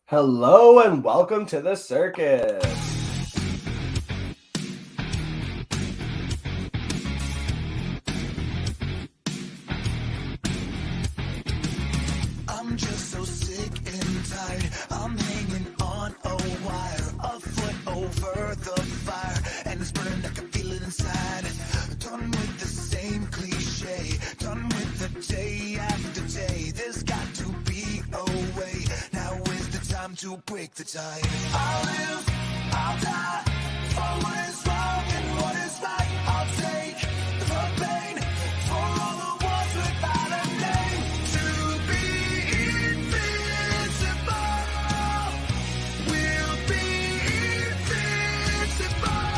Hello and welcome to the circus. I'm just so sick and tired. I'm hanging on a wire, a foot over the fire, and it's burning. I can feel it inside. Done with the same cliche, done with the day after day. There's got to be a way. Now is the time to break the tie. I'll live, I'll die for what is wrong and what is right. I'll take the pain for all the ones without a name. To be invincible, we'll be invincible.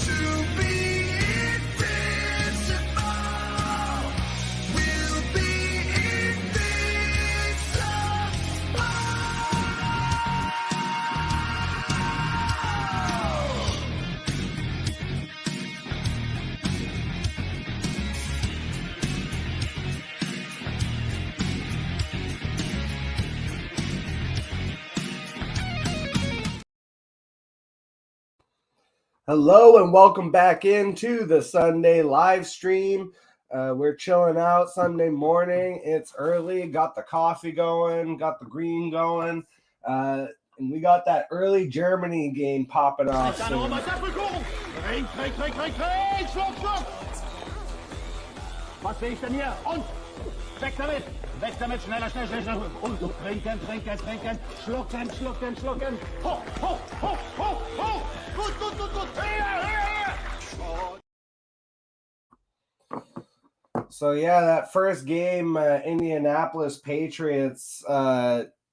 To be invincible, we'll be invincible. Hello and welcome back into the Sunday live stream. We're chilling out Sunday morning. It's early, got the coffee going, got the green going, and we got that early Germany game popping off soon. Was sehe ich denn hier? Und weg damit! Weg damit! Schneller, schnell, schnell, schnell! Und trinken, trinken, trinken! Schlucken, schlucken, schlucken! Hoch, hoch, hoch, hoch, hoch! Gut, gut, gut, gut! Hier, hier! So yeah, that first game, Indianapolis Patriots,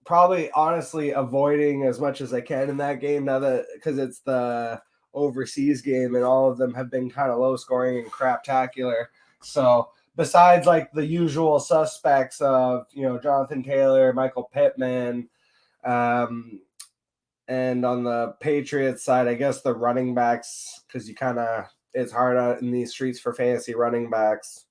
probably honestly avoiding as much as I can in that game now that because it's the overseas game and all of them have been kind of low scoring and craptacular. So besides like the usual suspects of Jonathan Taylor, Michael Pittman, and on the Patriots side, I guess the running backs, because it's hard out in these streets for fantasy running backs.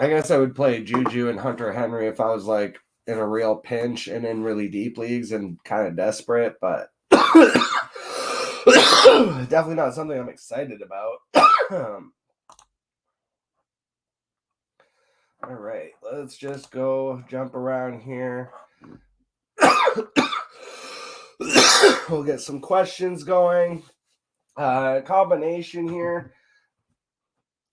I guess I would play Juju and Hunter Henry if I was like in a real pinch and in really deep leagues and kind of desperate, but definitely not something I'm excited about. All right, let's just go jump around here. We'll get some questions going. Combination here.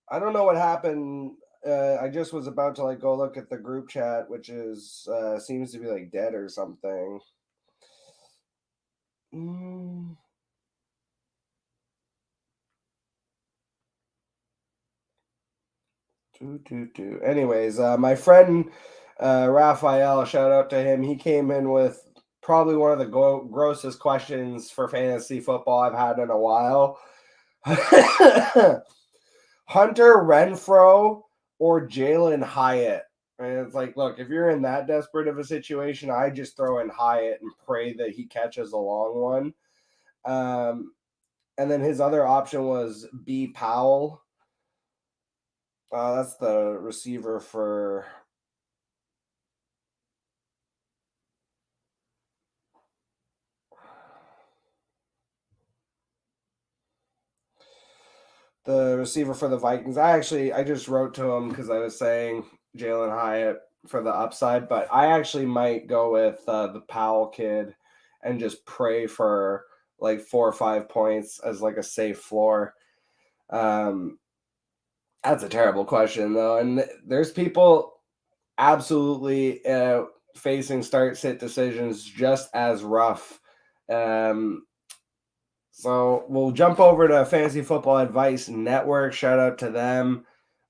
I don't know what happened. I just was about to go look at the group chat, which is seems to be dead or something. Anyways, my friend Raphael, shout out to him. He came in with probably one of the grossest questions for fantasy football I've had in a while. Hunter Renfrow or Jalen Hyatt? And it's like, look, if you're in that desperate of a situation, I just throw in Hyatt and pray that he catches a long one. And then his other option was B. Powell. That's the receiver for the Vikings. I just wrote to him because I was saying Jalen Hyatt for the upside, but I actually might go with the Powell kid and just pray for 4 or 5 points as a safe floor. That's a terrible question though, and there's people absolutely facing start-sit decisions just as rough. So we'll jump over to Fantasy Football Advice Network. Shout out to them.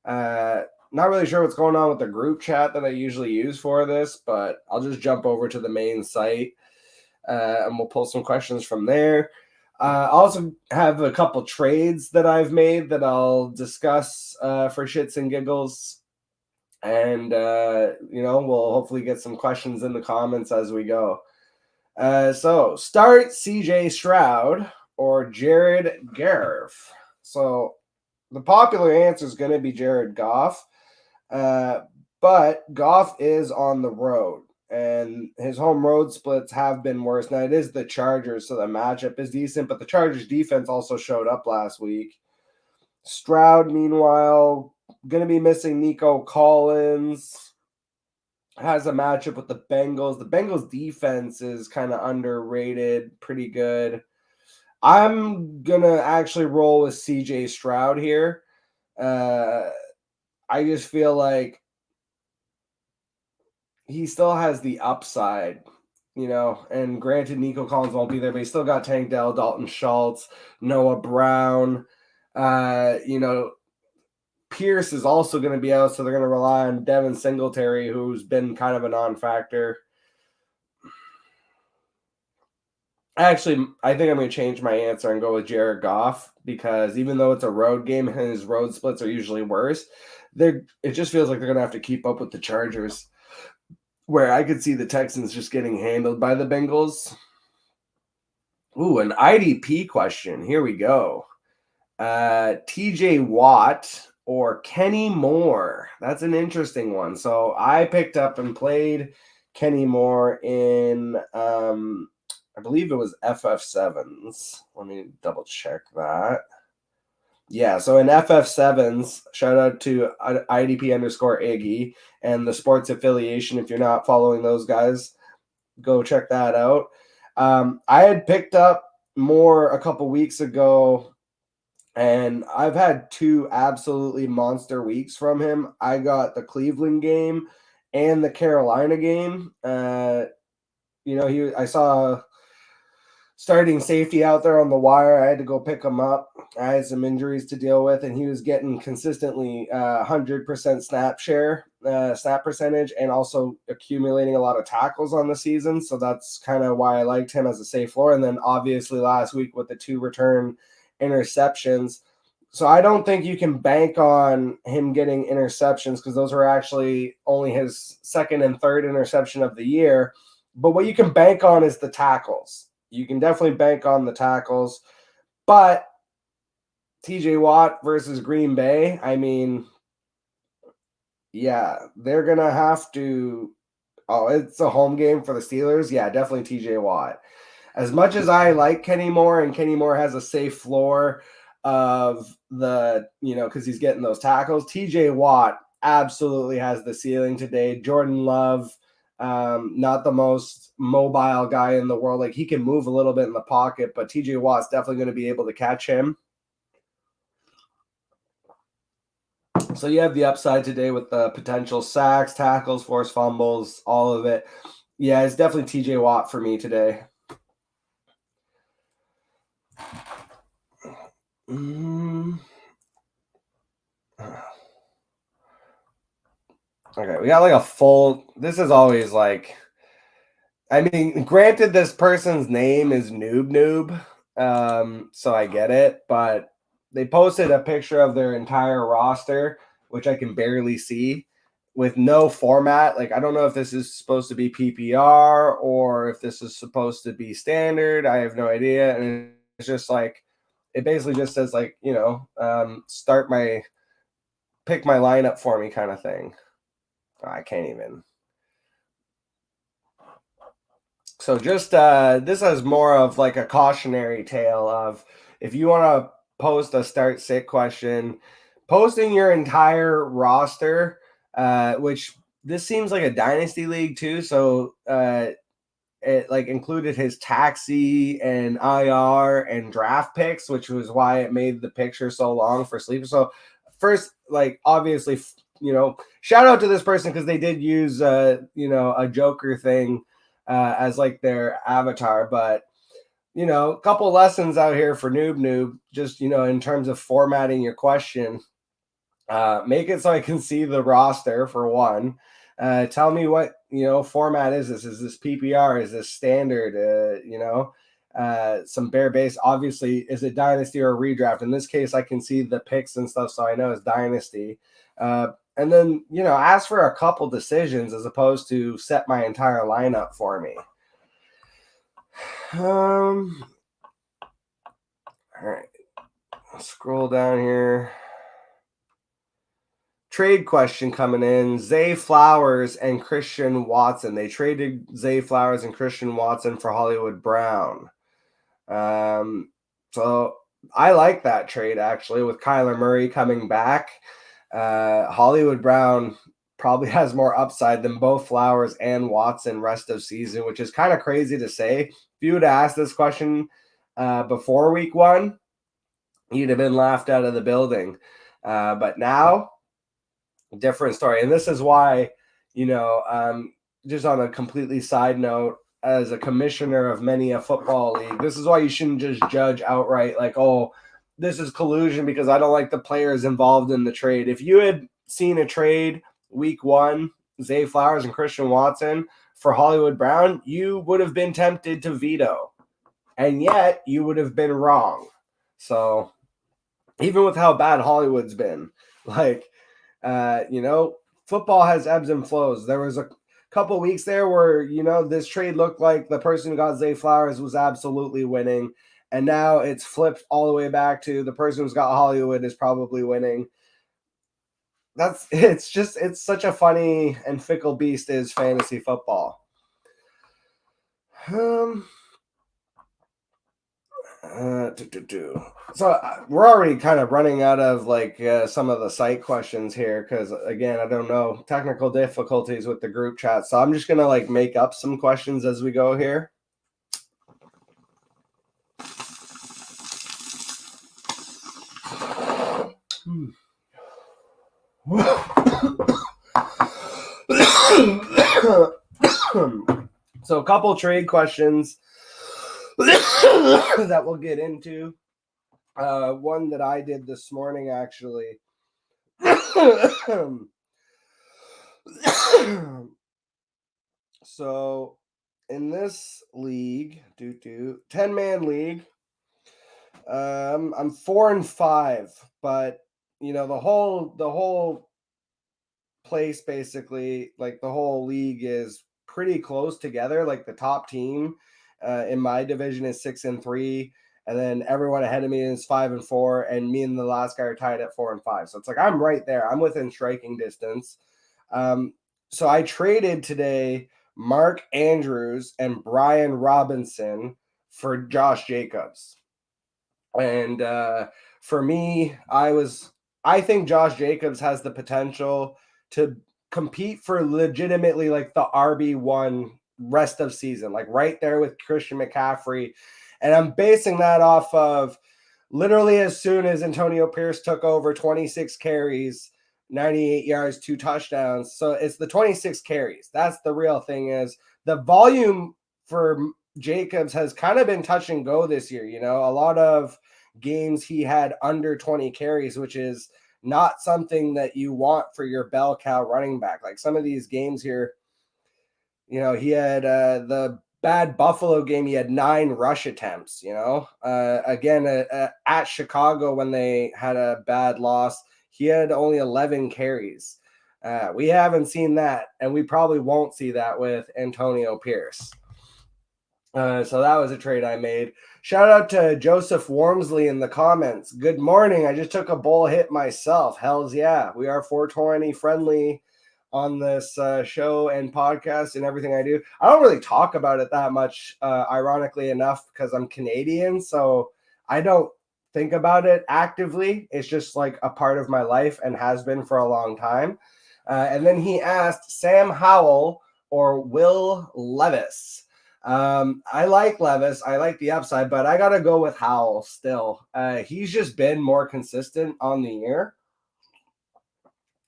Not really sure what's going on with the group chat that I usually use for this, but I'll just jump over to the main site and we'll pull some questions from there. I also have a couple trades that I've made that I'll discuss for shits and giggles. And, we'll hopefully get some questions in the comments as we go. So start CJ Stroud or Jared Goff. So the popular answer is going to be Jared Goff. But Goff is on the road, and his home road splits have been worse. Now, it is the Chargers, so the matchup is decent, but the Chargers defense also showed up last week. Stroud, meanwhile, going to be missing Nico Collins. Has a matchup with the Bengals. The Bengals defense is kind of underrated, pretty good. I'm going to actually roll with CJ Stroud here. I just feel like he still has the upside, and granted, Nico Collins won't be there, but he still got Tank Dell, Dalton Schultz, Noah Brown. Pierce is also going to be out, so they're going to rely on Devin Singletary, who's been kind of a non-factor. Actually, I think I'm going to change my answer and go with Jared Goff, because even though it's a road game and his road splits are usually worse, it just feels like they're going to have to keep up with the Chargers, where I could see the Texans just getting handled by the Bengals. Ooh, an IDP question. Here we go. TJ Watt or Kenny Moore? That's an interesting one. So I picked up and played Kenny Moore in, I believe it was FF7s. Let me double check that. Yeah, so in FF7s, shout out to IDP_Iggy and the sports affiliation. If you're not following those guys, go check that out. I had picked up Moore a couple weeks ago, and I've had 2 absolutely monster weeks from him. I got the Cleveland game and the Carolina game. I saw starting safety out there on the wire. I had to go pick him up. I had some injuries to deal with, and he was getting consistently 100% snap percentage, and also accumulating a lot of tackles on the season. So that's kind of why I liked him as a safe floor. And then obviously last week with the 2 return interceptions. So I don't think you can bank on him getting interceptions, because those were actually only his second and third interception of the year. But what you can bank on is the tackles. You can definitely bank on the tackles. But TJ Watt versus Green Bay, I mean, yeah, they're going to have to. Oh, it's a home game for the Steelers. Yeah, definitely TJ Watt. As much as I like Kenny Moore, and Kenny Moore has a safe floor of because he's getting those tackles, TJ Watt absolutely has the ceiling today. Jordan Love, not the most mobile guy in the world. Like, he can move a little bit in the pocket, but TJ Watt's definitely going to be able to catch him. So you have the upside today with the potential sacks, tackles, forced fumbles, all of it. Yeah, it's definitely TJ Watt for me today. Okay, we got like a full. This is always like, I mean, granted, this person's name is Noob, so I get it, but they posted a picture of their entire roster, which I can barely see, with no format. Like, I don't know if this is supposed to be PPR or if this is supposed to be standard. I have no idea, and it's just like, it basically just says like, pick my lineup for me kind of thing. I can't even. So just this is more of like a cautionary tale of, if you want to post a start sit question, posting your entire roster, which this seems like a dynasty league too. So it like included his taxi and IR and draft picks, which was why it made the picture so long for sleeper. So first, like, obviously, shout out to this person, because they did use a Joker thing as like their avatar. But a couple lessons out here for noob, just in terms of formatting your question. Make it so I can see the roster for one. Tell me what format is this? Is this PPR? Is this standard? Some bare base. Obviously, is it dynasty or redraft? In this case, I can see the picks and stuff, so I know it's dynasty. And then ask for a couple decisions as opposed to set my entire lineup for me. All right. Scroll down here. trade question coming in. Zay Flowers and Christian Watson. They traded Zay Flowers and Christian Watson for Hollywood Brown. So I like that trade, actually, with Kyler Murray coming back. Hollywood Brown probably has more upside than both Flowers and Watson rest of season, which is kind of crazy to say. If you would have asked this question before week 1, you'd have been laughed out of the building. But now, different story. And this is why, just on a completely side note, as a commissioner of many a football league, this is why you shouldn't just judge outright like, oh, this is collusion because I don't like the players involved in the trade. If you had seen a trade week 1, Zay Flowers and Christian Watson for Hollywood Brown, you would have been tempted to veto. And yet you would have been wrong. So even with how bad Hollywood's been, football has ebbs and flows. There was a couple weeks there where, this trade looked like the person who got Zay Flowers was absolutely winning. And now it's flipped all the way back to the person who's got Hollywood is probably winning. It's such a funny and fickle beast is fantasy football. So we're already kind of running out of some of the site questions here because, again, I don't know, technical difficulties with the group chat. So I'm just going to make up some questions as we go here. So a couple trade questions that we'll get into. One that I did this morning, actually. So in this league, 10-man league, I'm 4-5, but the whole place, basically, the whole league is pretty close together. The top team in my division is 6-3, and then everyone ahead of me is 5-4, and me and the last guy are tied at 4-5. So it's I'm right there. I'm within striking distance. So I traded today Mark Andrews and Brian Robinson for Josh Jacobs. And for me, I think Josh Jacobs has the potential to compete for legitimately the RB1 rest of season, right there with Christian McCaffrey. And I'm basing that off of literally as soon as Antonio Pierce took over, 26 carries, 98 yards, 2 touchdowns. So it's the 26 carries. That's the real thing. Is the volume for Jacobs has kind of been touch and go this year. A lot of games he had under 20 carries, which is not something that you want for your bell cow running back. Some of these games here, he had the bad Buffalo game, he had 9 rush attempts, again, at Chicago when they had a bad loss, he had only 11 carries. We haven't seen that, and we probably won't see that with Antonio Pierce. So that was a trade I made. Shout out to Joseph Wormsley in the comments. Good morning. I just took a bull hit myself. Hells yeah. We are 420 friendly on this show and podcast and everything I do. I don't really talk about it that much, ironically enough, because I'm Canadian. So I don't think about it actively. It's just a part of my life and has been for a long time. And then he asked Sam Howell or Will Levis. I like Levis. I like the upside, but I got to go with Howell still. He's just been more consistent on the year.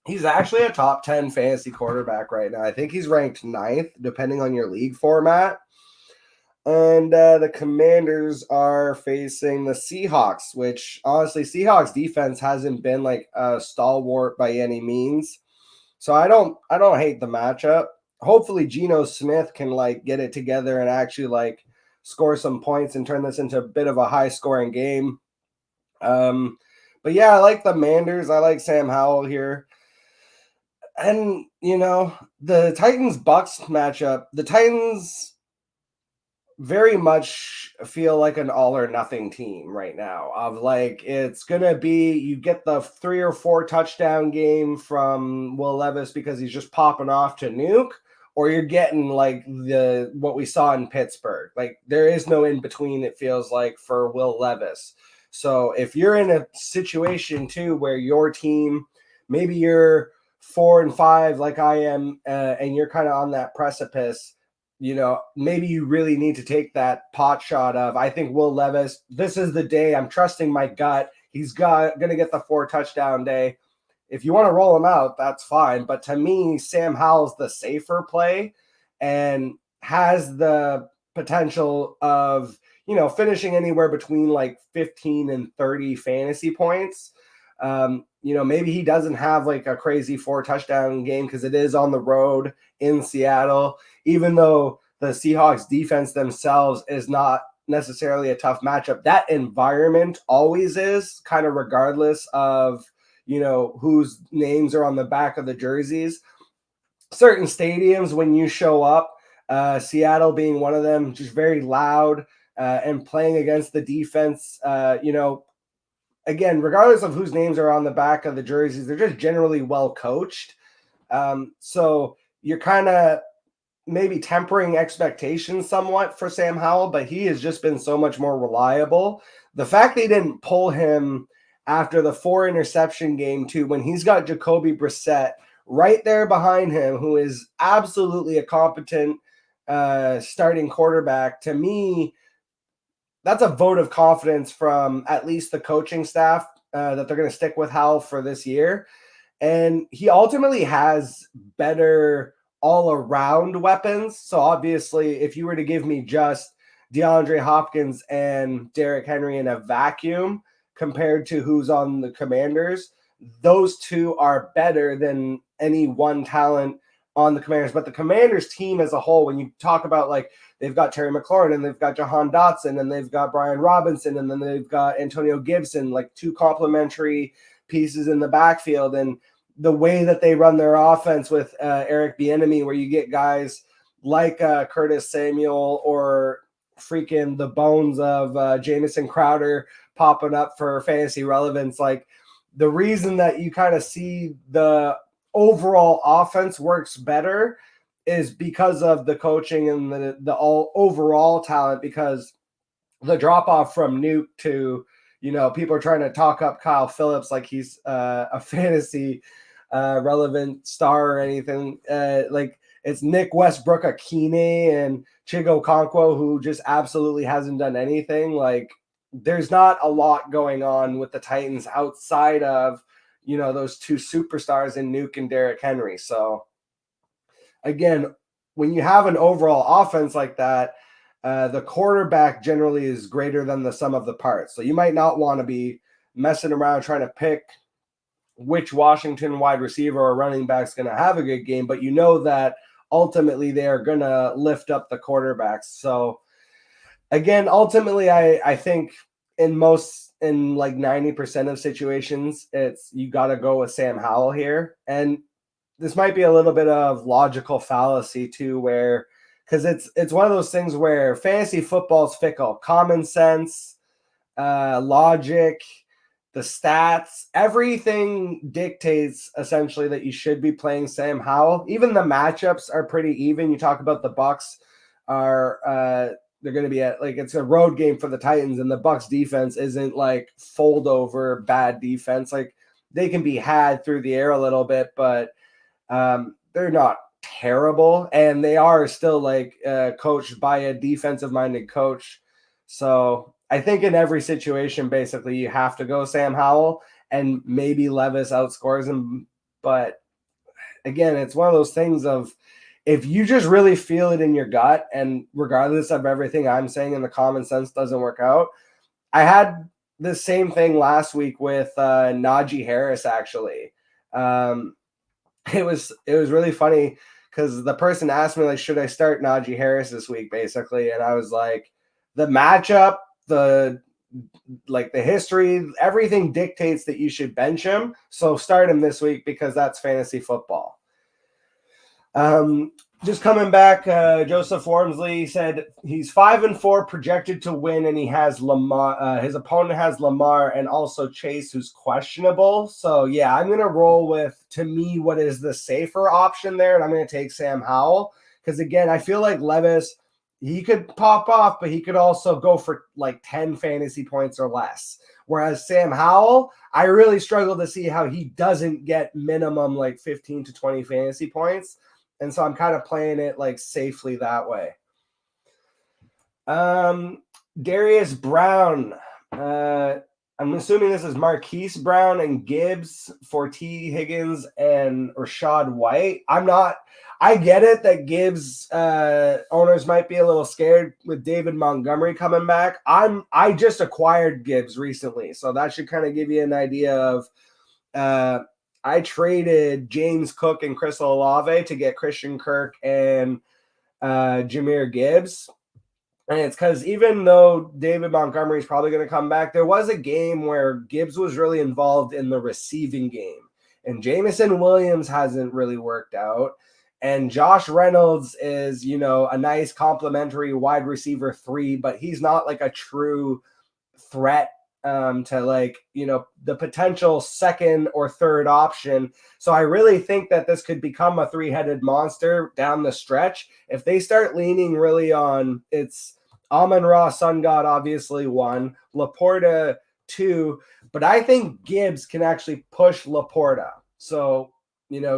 He's actually a top 10 fantasy quarterback right now. I think he's ranked 9th, depending on your league format. And the Commanders are facing the Seahawks, which honestly, Seahawks defense hasn't been a stalwart by any means. So I don't hate the matchup. Hopefully Geno Smith can get it together and actually score some points and turn this into a bit of a high scoring game. But yeah, I like the Manders. I like Sam Howell here. And the Titans Bucks matchup, the Titans very much feel like an all or nothing team right now. Of like, it's gonna be, you get the 3 or 4 touchdown game from Will Levis because he's just popping off to nuke, or you're getting like what we saw in Pittsburgh. Like, there is no in between, it feels like, for Will Levis. So if you're in a situation too where your team, maybe you're 4-5 like I am, and you're kind of on that precipice, maybe you really need to take that pot shot of, I think Will Levis, this is the day, I'm trusting my gut. He's going to get the 4 touchdown day. If you want to roll him out, that's fine. But to me, Sam Howell's the safer play and has the potential of, finishing anywhere between like 15 and 30 fantasy points. Maybe he doesn't have like a crazy 4 touchdown game because it is on the road in Seattle, even though the Seahawks defense themselves is not necessarily a tough matchup. That environment always is, kind of regardless of, whose names are on the back of the jerseys. Certain stadiums, when you show up, Seattle being one of them, just very loud and playing against the defense, again, regardless of whose names are on the back of the jerseys, they're just generally well coached. So you're kind of maybe tempering expectations somewhat for Sam Howell, but he has just been so much more reliable. The fact they didn't pull him after the 4 interception game too, when he's got Jacoby Brissett right there behind him, who is absolutely a competent starting quarterback, to me, that's a vote of confidence from at least the coaching staff that they're going to stick with Howell for this year. And he ultimately has better all-around weapons. So obviously, if you were to give me just DeAndre Hopkins and Derrick Henry in a vacuum compared to who's on the Commanders, those two are better than any one talent on the Commanders. But the Commanders team as a whole, when you talk about like, they've got Terry McLaurin and they've got Jahan Dotson and they've got Brian Robinson and then they've got Antonio Gibson, like 2 complementary pieces in the backfield. And the way that they run their offense with Eric Bieniemy, where you get guys like Curtis Samuel or freaking the bones of Jamison Crowder popping up for fantasy relevance. Like, the reason that you kind of see the overall offense works better is because of the coaching and the all overall talent, because the drop off from Nuke to, people are trying to talk up Kyle Phillips like he's a fantasy relevant star or anything. Like, it's Nick Westbrook-Akine and Chigo Okonkwo, who just absolutely hasn't done anything. Like, there's not a lot going on with the Titans outside of, those 2 superstars in Nuke and Derrick Henry. So again, when you have an overall offense like that, the quarterback generally is greater than the sum of the parts. So you might not want to be messing around trying to pick which Washington wide receiver or running back is going to have a good game, but you know that ultimately they are going to lift up the quarterbacks. So again, ultimately, I think in like 90% of situations, it's, you got to go with Sam Howell here. And this might be a little bit of logical fallacy too, where, because it's one of those things where fantasy football is fickle. Common sense, logic, the stats, everything dictates essentially that you should be playing Sam Howell. Even the matchups are pretty even. You talk about the Bucks are they're going to be at, like, it's a road game for the Titans, and the Bucks defense isn't like fold over bad defense. Like, they can be had through the air a little bit, but they're not terrible, and they are still like coached by a defensive minded coach. So I think in every situation, basically, you have to go Sam Howell, and maybe Levis outscores him. But again, it's one of those things of, if you just really feel it in your gut, and regardless of everything I'm saying and the common sense doesn't work out. I had the same thing last week with Najee Harris, actually. It was really funny because the person asked me, like, should I start Najee Harris this week, basically? And I was like, the matchup, the history, everything dictates that you should bench him. So start him this week because that's fantasy football. just coming back, Joseph Wormsley said he's 5-4 projected to win, and he has Lamar. His opponent has Lamar and also Chase, who's questionable. So yeah, I'm gonna roll with, to me, what is the safer option there, and I'm gonna take Sam Howell because again, I feel like Levis, he could pop off, but he could also go for like 10 fantasy points or less. Whereas Sam Howell, I really struggle to see how he doesn't get minimum like 15 to 20 fantasy points. And so I'm kind of playing it like safely that way. Darius Brown. I'm assuming this is Marquise Brown and Gibbs for T. Higgins and Rashad White. I get it that Gibbs owners might be a little scared with David Montgomery coming back. I just acquired Gibbs recently, so that should kind of give you an idea of I traded James Cook and Chris Olave to get Christian Kirk and Jahmyr Gibbs. And it's because even though David Montgomery is probably going to come back, there was a game where Gibbs was really involved in the receiving game. And Jameson Williams hasn't really worked out. And Josh Reynolds is, a nice complimentary wide receiver 3, but he's not like a true threat to the potential second or third option. So I really think that this could become a 3-headed monster down the stretch. If they start leaning really on it's Amon-Ra, Sun God, obviously 1, Laporta 2, but I think Gibbs can actually push Laporta. So,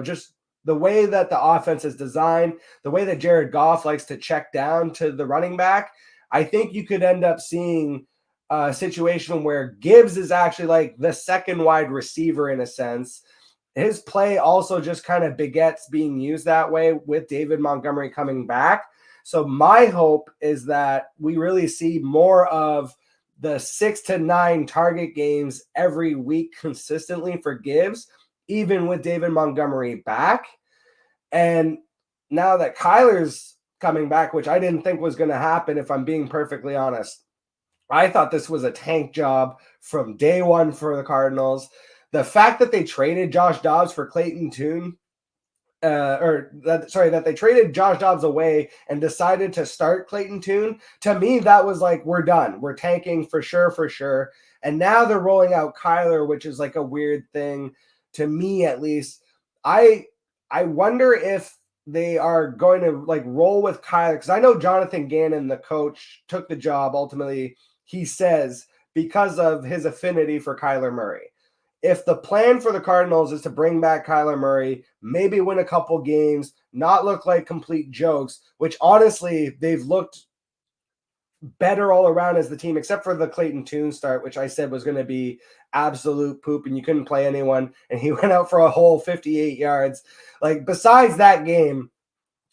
just the way that the offense is designed, the way that Jared Goff likes to check down to the running back, I think you could end up seeing a situation where Gibbs is actually like the second wide receiver in a sense. His play also just kind of begets being used that way with David Montgomery coming back. So my hope is that we really see more of the 6 to 9 target games every week consistently for Gibbs, even with David Montgomery back. And now that Kyler's coming back, which I didn't think was going to happen, if I'm being perfectly honest, I thought this was a tank job from day one for the Cardinals. The fact that they traded Josh Dobbs for Clayton Tune, that they traded Josh Dobbs away and decided to start Clayton Tune, to me, that was like, we're done. We're tanking for sure. And now they're rolling out Kyler, which is like a weird thing to me, at least. I wonder if they are going to like roll with Kyler, because I know Jonathan Gannon, the coach, took the job ultimately, he says, because of his affinity for Kyler Murray. If the plan for the Cardinals is to bring back Kyler Murray, maybe win a couple games, not look like complete jokes, which honestly, they've looked better all around as the team, except for the Clayton Tune start, which I said was going to be absolute poop and you couldn't play anyone. And he went out for a whole 58 yards. Like, besides that game,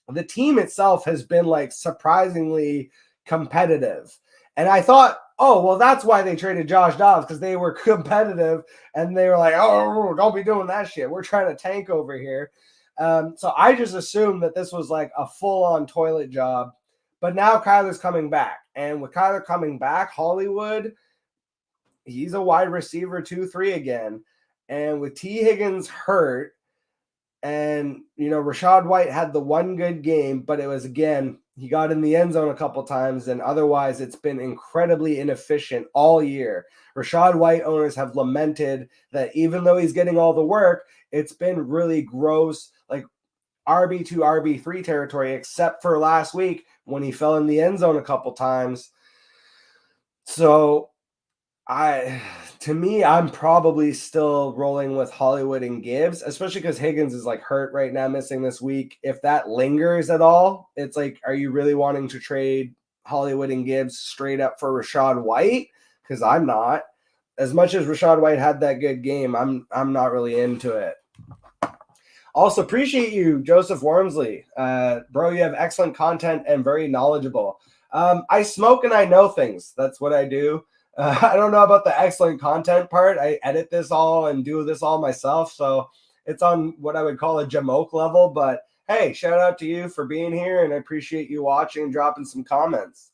the team itself has been like surprisingly competitive. And I thought, oh, well, that's why they traded Josh Dobbs, because they were competitive and they were like, oh, don't be doing that shit. We're trying to tank over here. So I just assumed that this was like a full-on toilet job. But now Kyler's coming back. And with Kyler coming back, Hollywood, he's a wide receiver 2-3 again. And with T. Higgins hurt, and, Rashad White had the one good game, but it was, again, he got in the end zone a couple times, and otherwise it's been incredibly inefficient all year. Rashad White owners have lamented that even though he's getting all the work, it's been really gross, like RB2, RB3 territory, except for last week when he fell in the end zone a couple times. So to me, I'm probably still rolling with Hollywood and Gibbs, especially because Higgins is like hurt right now, missing this week. If that lingers at all, it's like, are you really wanting to trade Hollywood and Gibbs straight up for Rashad White? Because I'm not. As much as Rashad White had that good game, I'm not really into it. Also, appreciate you, Joseph Wormsley. Bro, you have excellent content and very knowledgeable. I smoke and I know things. That's what I do. I don't know about the excellent content part. I edit this all and do this all myself. So it's on what I would call a jamoke level. But hey, shout out to you for being here. And I appreciate you watching and dropping some comments.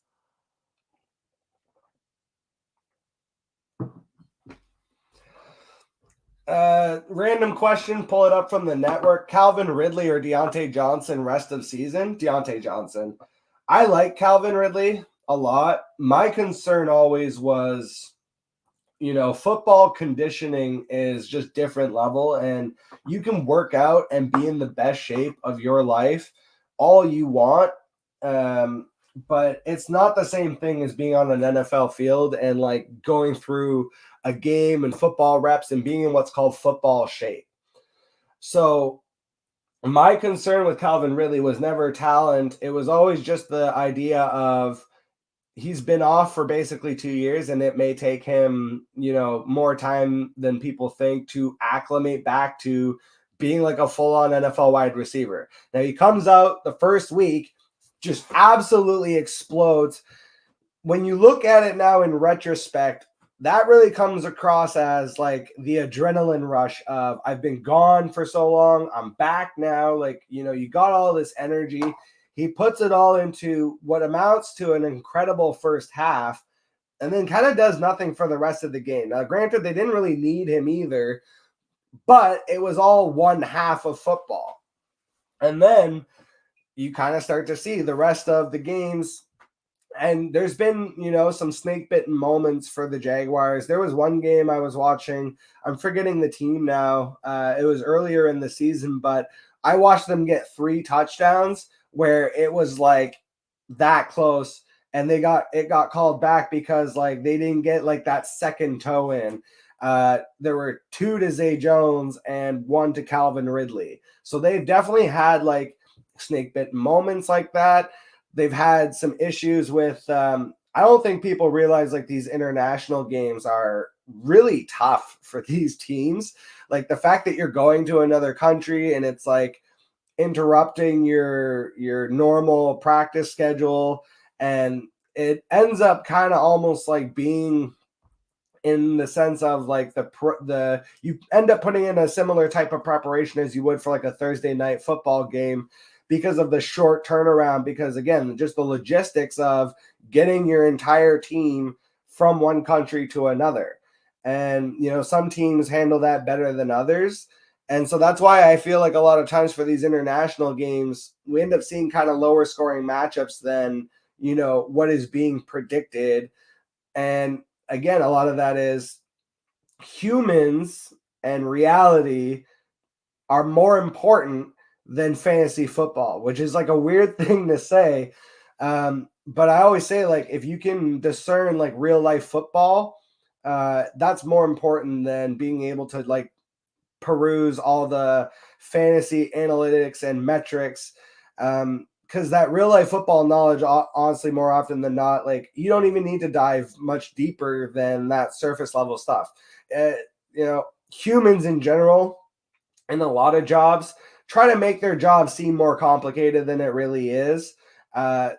Random question, pull it up from the network. Calvin Ridley or Deontay Johnson rest of season? Deontay Johnson. I like Calvin Ridley a lot. My concern always was, football conditioning is just different level, and you can work out and be in the best shape of your life all you want. But it's not the same thing as being on an NFL field and like going through a game and football reps and being in what's called football shape. So my concern with Calvin Ridley was never talent. It was always just the idea of he's been off for basically 2 years, and it may take him, more time than people think to acclimate back to being like a full-on NFL wide receiver. Now he comes out the first week, just absolutely explodes. When you look at it now in retrospect, that really comes across as like the adrenaline rush of I've been gone for so long, I'm back now. Like, you got all this energy. He puts it all into what amounts to an incredible first half and then kind of does nothing for the rest of the game. Now, granted, they didn't really need him either, but it was all one half of football. And then you kind of start to see the rest of the games. And there's been, some snake bitten moments for the Jaguars. There was one game I was watching. I'm forgetting the team now. It was earlier in the season, but I watched them get 3 touchdowns where it was like that close, and it got called back because like they didn't get like that second toe in. There were 2 to Zay Jones and 1 to Calvin Ridley. So they've definitely had like snake bitten moments like that. They've had some issues with I don't think people realize like these international games are really tough for these teams. Like the fact that you're going to another country and it's like interrupting your normal practice schedule, and it ends up kind of almost like being in the sense of like you end up putting in a similar type of preparation as you would for like a Thursday night football game because of the short turnaround, because again, just the logistics of getting your entire team from one country to another. And, some teams handle that better than others. And so that's why I feel like a lot of times for these international games, we end up seeing kind of lower scoring matchups than, what is being predicted. And again, a lot of that is humans and reality are more important than fantasy football, which is like a weird thing to say. But I always say, like, if you can discern like real life football, that's more important than being able to like peruse all the fantasy analytics and metrics. Because that real life football knowledge, honestly, more often than not, like you don't even need to dive much deeper than that surface level stuff. Humans in general, in a lot of jobs, try to make their job seem more complicated than it really is.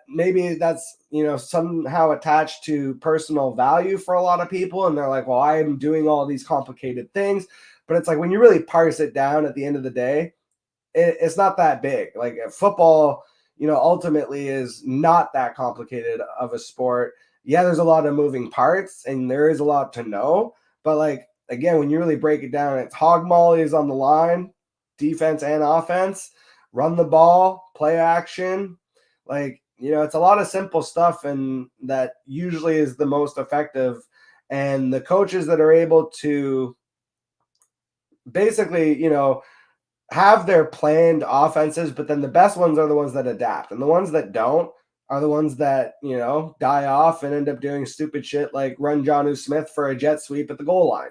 Maybe that's, somehow attached to personal value for a lot of people. And they're like, well, I am doing all these complicated things. But it's like when you really parse it down at the end of the day, it's not that big. Like football, ultimately is not that complicated of a sport. Yeah, there's a lot of moving parts and there is a lot to know. But like, again, when you really break it down, it's hog mollies on the line, defense and offense, run the ball, play action. Like, it's a lot of simple stuff, and that usually is the most effective. And the coaches that are able to basically, have their planned offenses, but then the best ones are the ones that adapt. And the ones that don't are the ones that, die off and end up doing stupid shit like run Jonnu Smith for a jet sweep at the goal line.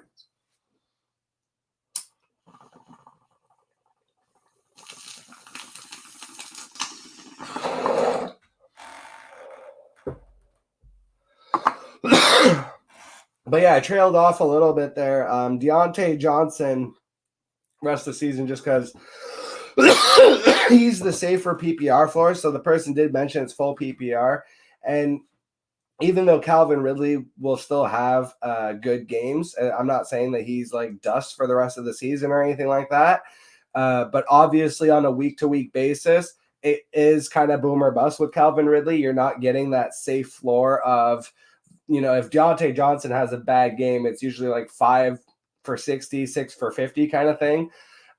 But yeah, I trailed off a little bit there. Deontay Johnson, rest of the season, just because he's the safer PPR floor. So the person did mention it's full PPR. And even though Calvin Ridley will still have good games, I'm not saying that he's like dust for the rest of the season or anything like that. But obviously on a week-to-week basis, it is kind of boom or bust with Calvin Ridley. You're not getting that safe floor of, if Deontay Johnson has a bad game, it's usually like 5 for 60, 6 for 50 kind of thing.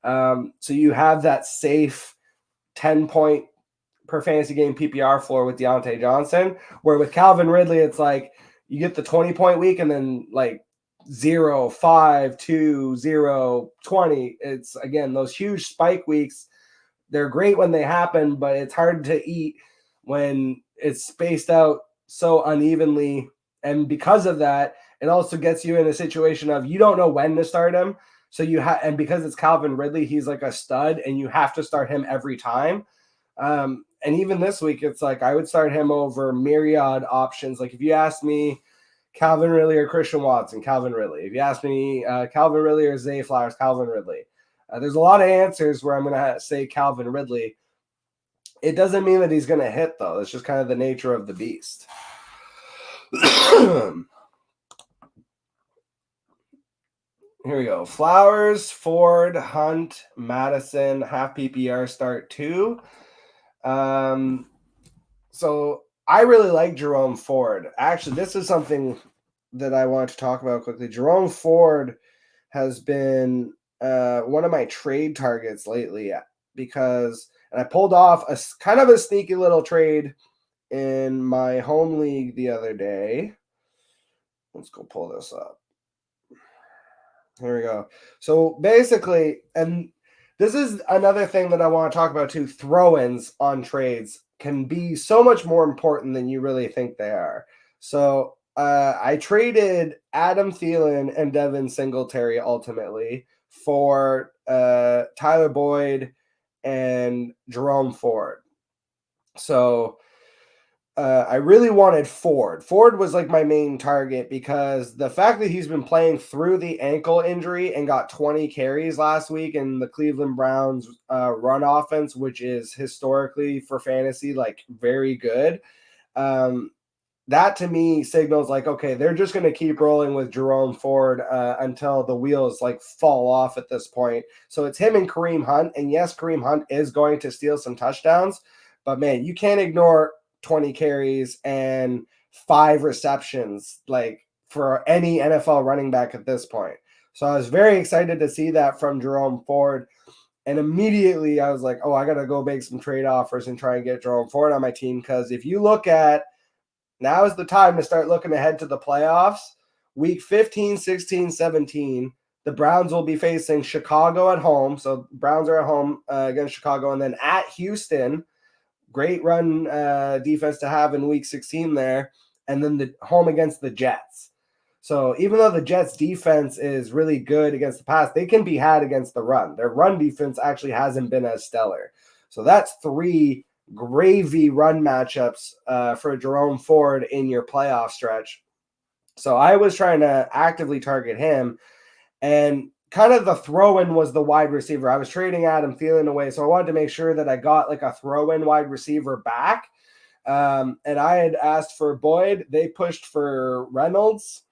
So you have that safe 10-point per fantasy game PPR floor with Deontay Johnson, where with Calvin Ridley, it's like you get the 20-point week and then like 0, 5, 2, 0, 20. It's again, those huge spike weeks. They're great when they happen, but it's hard to eat when it's spaced out so unevenly. And because of that, it also gets you in a situation of you don't know when to start him. So you have, and because it's Calvin Ridley, he's like a stud and you have to start him every time. And even this week, it's like I would start him over myriad options. Like if you ask me Calvin Ridley or Christian Watson, Calvin Ridley. If you ask me Calvin Ridley or Zay Flowers, Calvin Ridley. There's a lot of answers where I'm going to say Calvin Ridley. It doesn't mean that he's going to hit, though. It's just kind of the nature of the beast. Here we go. Flowers, Ford, Hunt, Madison, half PPR start 2. So I really like Jerome Ford. Actually, this is something that I want to talk about quickly. Jerome Ford has been one of my trade targets lately because, and I pulled off a kind of a sneaky little trade in my home league the other day. Let's go pull this up. Here we go. So basically, and this is another thing that I want to talk about too, throw-ins on trades can be so much more important than you really think they are. So I traded Adam Thielen and Devin Singletary ultimately for Tyler Boyd and Jerome Ford. So I really wanted Ford. Ford was like my main target because the fact that he's been playing through the ankle injury and got 20 carries last week in the Cleveland Browns run offense, which is historically for fantasy, like very good. That to me signals like, okay, they're just going to keep rolling with Jerome Ford until the wheels like fall off at this point. So it's him and Kareem Hunt. And yes, Kareem Hunt is going to steal some touchdowns, but man, you can't ignore 20 carries and 5 receptions like for any NFL running back at this point. So I was very excited to see that from Jerome Ford. And immediately I was like, oh, I got to go make some trade offers and try and get Jerome Ford on my team. Because if you look at, now is the time to start looking ahead to the playoffs. Week 15, 16, 17, the Browns will be facing Chicago at home. So Browns are at home against Chicago. And then at Houston, great run defense to have in week 16 there. And then the home against the Jets. So even though the Jets defense is really good against the pass, they can be had against the run. Their run defense actually hasn't been as stellar. So that's 3 gravy run matchups for Jerome Ford in your playoff stretch. So I was trying to actively target him, and kind of the throw-in was the wide receiver. I was trading Adam Thielen away, so I wanted to make sure that I got like a throw-in wide receiver back. And I had asked for Boyd. They pushed for Reynolds.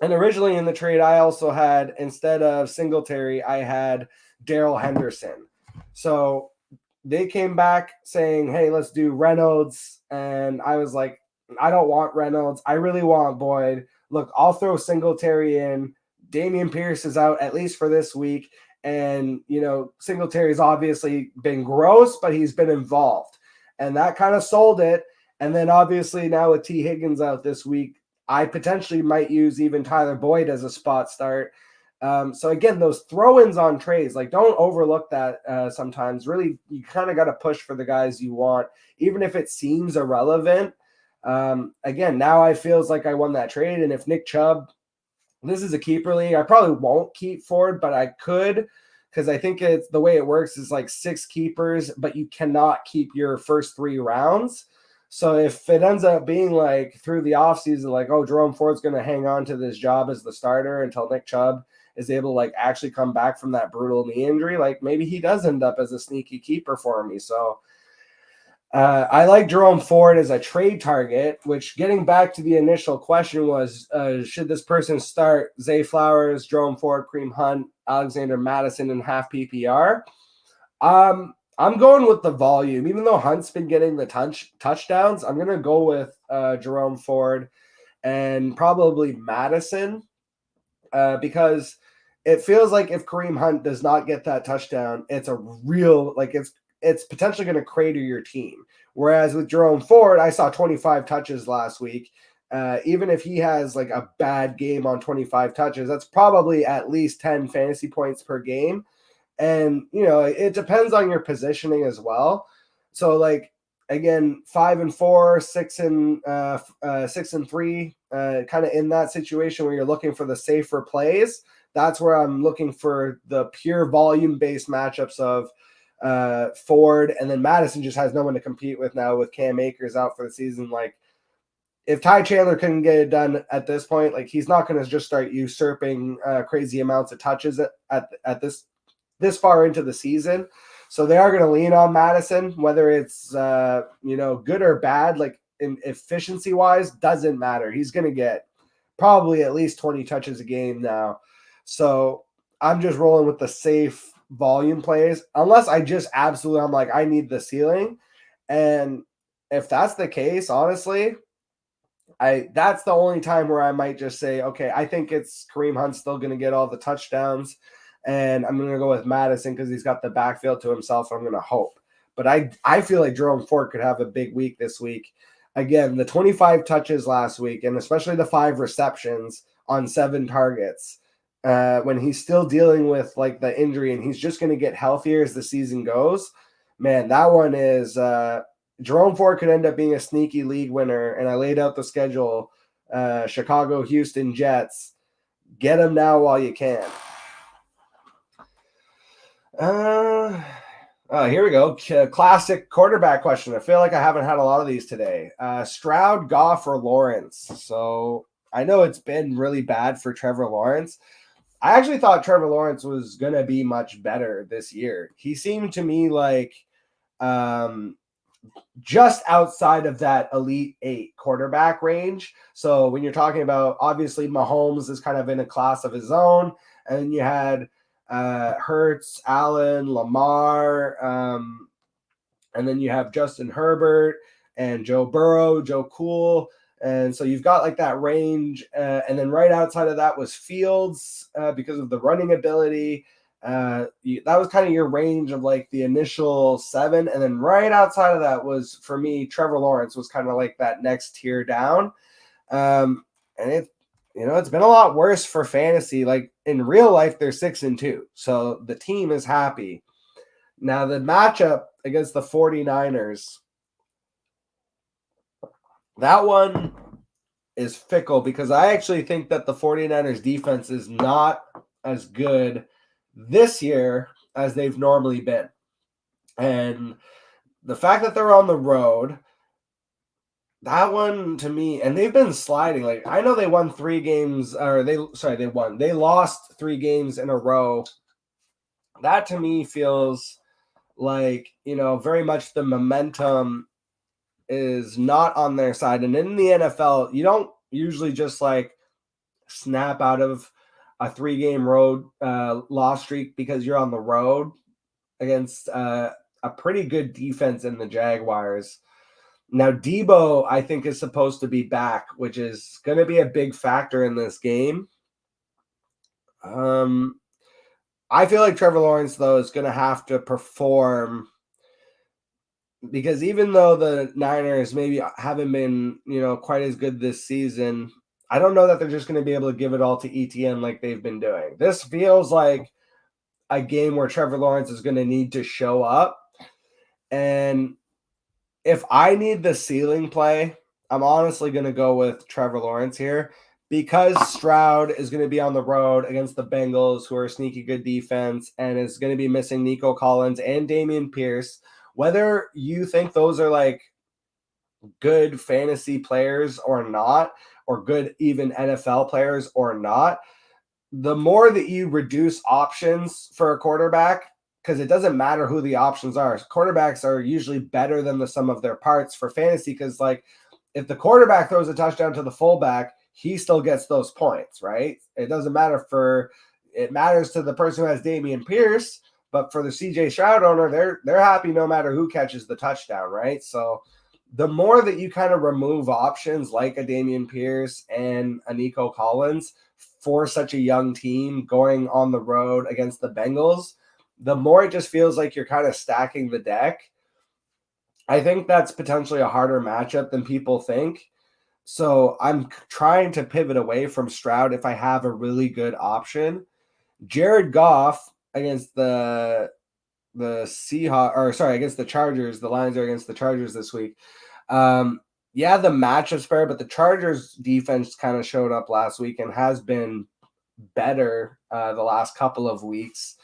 And originally in the trade, I also had, instead of Singletary, I had Darrell Henderson. So they came back saying, hey, let's do Reynolds. And I was like, I don't want Reynolds. I really want Boyd. Look, I'll throw Singletary in. Dameon Pierce is out at least for this week. And, you know, Singletary's obviously been gross, but he's been involved. And that kind of sold it. And then obviously now with T. Higgins out this week, I potentially might use even Tyler Boyd as a spot start. So again, those throw-ins on trades, like don't overlook that sometimes. Really, you kind of got to push for the guys you want, even if it seems irrelevant. Again, now I feels like I won that trade. And if Nick Chubb, this is a keeper league, I probably won't keep Ford, but I could, because I think it's the way it works is like 6 keepers, but you cannot keep your first 3 rounds. So if it ends up being like through the offseason, like, oh, Jerome Ford's going to hang on to this job as the starter until Nick Chubb is able to like actually come back from that brutal knee injury, like maybe he does end up as a sneaky keeper for me. So I like Jerome Ford as a trade target, which getting back to the initial question was, should this person start Zay Flowers, Jerome Ford, Kareem Hunt, Alexander Madison in half PPR? I'm going with the volume. Even though Hunt's been getting the touchdowns, I'm going to go with Jerome Ford and probably Madison because it feels like if Kareem Hunt does not get that touchdown, it's a real, like it's potentially going to crater your team. Whereas with Jerome Ford, I saw 25 touches last week. Even if he has like a bad game on 25 touches, that's probably at least 10 fantasy points per game. And, you know, it depends on your positioning as well. So like, again, 5-4, 6-3, kind of in that situation where you're looking for the safer plays. That's where I'm looking for the pure volume-based matchups of Ford, and then Madison just has no one to compete with now with Cam Akers out for the season. Like, if Ty Chandler couldn't get it done at this point, like he's not going to just start usurping crazy amounts of touches at this far into the season. So they are going to lean on Madison, whether it's good or bad. Like in efficiency wise, doesn't matter. He's going to get probably at least 20 touches a game now. So I'm just rolling with the safe volume plays, unless I just absolutely, I'm like, I need the ceiling. And if that's the case, honestly, that's the only time where I might just say, okay, I think it's Kareem Hunt still going to get all the touchdowns, and I'm going to go with Madison because he's got the backfield to himself. I'm going to hope. But I feel like Jerome Ford could have a big week this week. Again, the 25 touches last week, and especially the 5 receptions on 7 targets, when he's still dealing with like the injury and he's just going to get healthier as the season goes. Man, that one is Jerome Ford could end up being a sneaky league winner. And I laid out the schedule: Chicago, Houston, Jets. Get him now while you can. Here we go. Classic quarterback question. I feel like I haven't had a lot of these today. Stroud, Goff, or Lawrence? So I know it's been really bad for Trevor Lawrence. I actually thought Trevor Lawrence was going to be much better this year. He seemed to me like just outside of that Elite 8 quarterback range. So when you're talking about, obviously Mahomes is kind of in a class of his own, and you had Hurts, Allen, Lamar, and then you have Justin Herbert and Joe Burrow, Joe Cool. And so you've got like that range. And then right outside of that was Fields because of the running ability. That was kind of your range of like the initial 7. And then right outside of that was, for me, Trevor Lawrence was kind of like that next tier down. And it's been a lot worse for fantasy. Like in real life, they're 6-2. So the team is happy. Now the matchup against the 49ers, that one is fickle because I actually think that the 49ers defense is not as good this year as they've normally been. And the fact that they're on the road, that one to me, and they've been sliding. Like I know they won 3 games, or they lost 3 games in a row. That to me feels like, very much the momentum is not on their side. And in the NFL, you don't usually just like snap out of a 3-game road loss streak because you're on the road against a pretty good defense in the Jaguars. Now, Debo, I think, is supposed to be back, which is going to be a big factor in this game. I feel like Trevor Lawrence, though, is going to have to perform, because even though the Niners maybe haven't been, quite as good this season, I don't know that they're just going to be able to give it all to ETN like they've been doing. This feels like a game where Trevor Lawrence is going to need to show up. And if I need the ceiling play, I'm honestly going to go with Trevor Lawrence here, because Stroud is going to be on the road against the Bengals, who are a sneaky good defense, and is going to be missing Nico Collins and Dameon Pierce. Whether you think those are like good fantasy players or not, or good even NFL players or not, the more that you reduce options for a quarterback, because it doesn't matter who the options are. Quarterbacks are usually better than the sum of their parts for fantasy, because like if the quarterback throws a touchdown to the fullback, he still gets those points, right? It doesn't matter it matters to the person who has Dameon Pierce, but for the CJ Stroud owner, they're happy no matter who catches the touchdown, right? So the more that you kind of remove options like a Dameon Pierce and a Nico Collins for such a young team going on the road against the Bengals, the more it just feels like you're kind of stacking the deck. I think that's potentially a harder matchup than people think. So I'm trying to pivot away from Stroud if I have a really good option. Jared Goff against the Seahawks, or sorry, against the Chargers. The Lions are against the Chargers this week. Yeah, the matchup's fair, but the Chargers defense kind of showed up last week and has been better the last couple of weeks.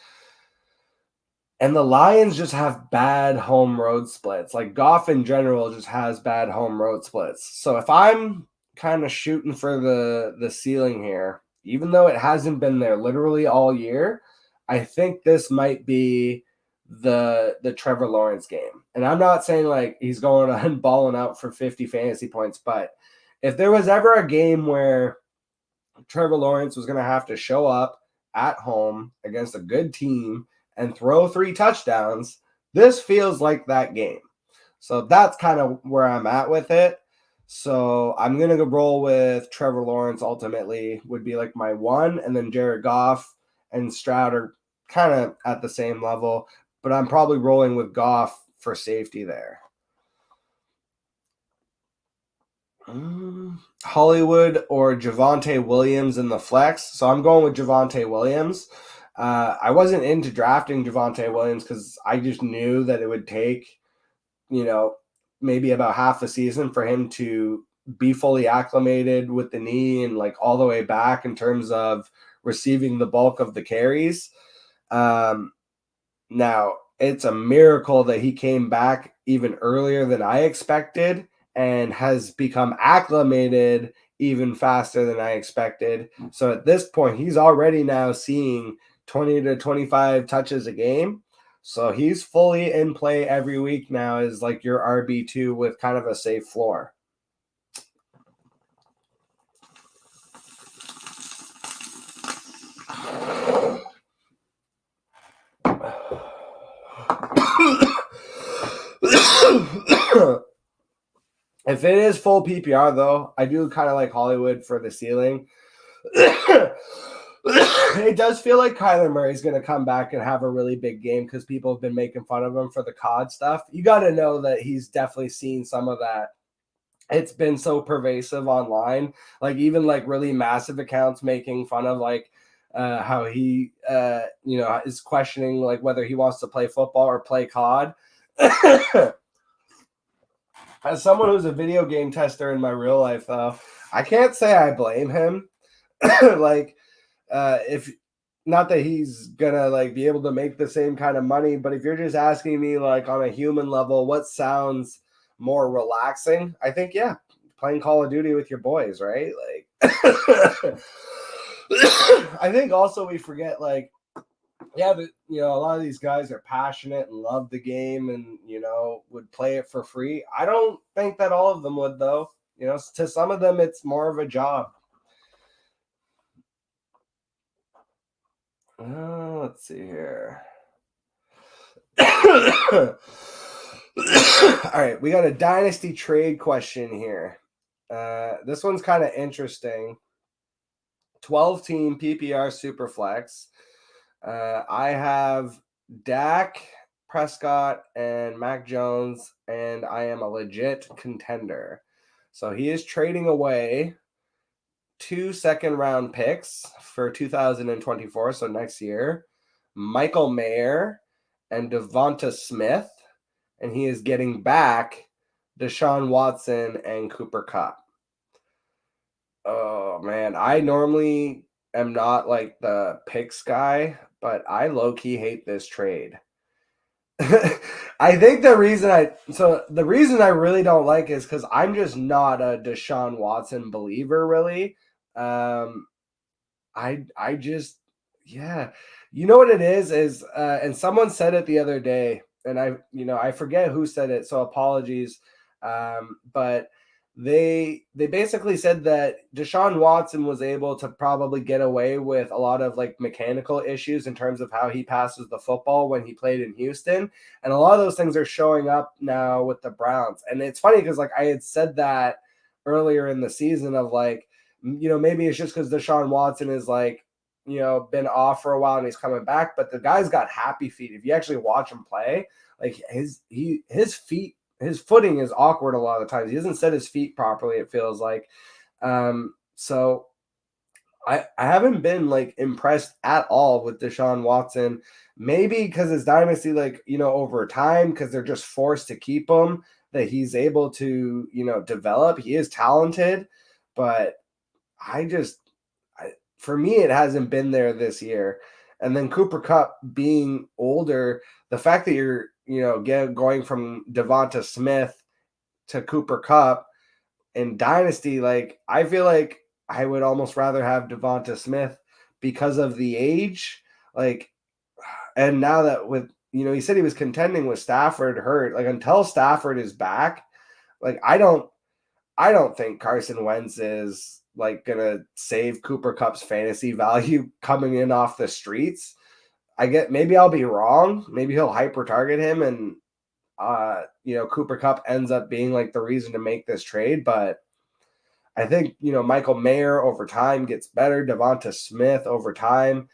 And the Lions just have bad home road splits. Like Goff in general just has bad home road splits. So if I'm kind of shooting for the ceiling here, even though it hasn't been there literally all year, I think this might be the Trevor Lawrence game. And I'm not saying like he's going and balling out for 50 fantasy points, but if there was ever a game where Trevor Lawrence was going to have to show up at home against a good team and throw 3 touchdowns, this feels like that game. So that's kind of where I'm at with it. So I'm going to roll with Trevor Lawrence ultimately would be like my one, and then Jared Goff and Stroud are kind of at the same level, but I'm probably rolling with Goff for safety there. Hollywood or Javonte Williams in the flex. So I'm going with Javonte Williams. I wasn't into drafting Javonte Williams because I just knew that it would take, maybe about half a season for him to be fully acclimated with the knee and like all the way back in terms of receiving the bulk of the carries. Now, it's a miracle that he came back even earlier than I expected and has become acclimated even faster than I expected. So at this point, he's already now seeing 20 to 25 touches a game. So he's fully in play every week now as like your RB2 with kind of a safe floor. If it is full PPR, though, I do kind of like Hollywood for the ceiling. It does feel like Kyler Murray is going to come back and have a really big game because people have been making fun of him for the COD stuff. You got to know that he's definitely seen some of that. It's been so pervasive online, like even like really massive accounts making fun of like how he, is questioning like whether he wants to play football or play COD. As someone who's a video game tester in my real life, though, I can't say I blame him. If not that he's gonna like be able to make the same kind of money, but if you're just asking me like on a human level, what sounds more relaxing, I think playing Call of Duty with your boys, right? Like, I think also we forget like, a lot of these guys are passionate and love the game and would play it for free. I don't think that all of them would, though. To some of them, it's more of a job. Let's see here. All right, we got a dynasty trade question here. This one's kind of interesting. 12-team PPR Superflex. I have Dak, Prescott, and Mac Jones, and I am a legit contender. So he is trading away 2 second-round picks for 2024, so next year, Michael Mayer and Devonta Smith, and he is getting back Deshaun Watson and Cooper Kupp. Oh, man, I normally am not like the picks guy, but I low-key hate this trade. I think the reason I really don't like is because I'm just not a Deshaun Watson believer, really. I just, you know what it is, and someone said it the other day, and I forget who said it, so apologies. But they basically said that Deshaun Watson was able to probably get away with a lot of like mechanical issues in terms of how he passes the football when he played in Houston. And a lot of those things are showing up now with the Browns. And it's funny because like I had said that earlier in the season of like, maybe it's just because Deshaun Watson is like, been off for a while and he's coming back, but the guy's got happy feet. If you actually watch him play, like his feet, his footing is awkward a lot of the times. He doesn't set his feet properly, it feels like. So I haven't been like impressed at all with Deshaun Watson. Maybe because it's dynasty, like, over time, because they're just forced to keep him, that he's able to, develop. He is talented, but for me, it hasn't been there this year. And then Cooper Kupp being older, the fact that you're, going from Devonta Smith to Cooper Kupp in Dynasty, like, I feel like I would almost rather have Devonta Smith because of the age. Like, and now that with, he said he was contending with Stafford hurt, like, until Stafford is back, like, I don't think Carson Wentz is like gonna save Cooper Kupp's fantasy value coming in off the streets. Maybe I'll be wrong. Maybe he'll hyper target him and Cooper Kupp ends up being like the reason to make this trade. But I think, Michael Mayer over time gets better. Devonta Smith over time,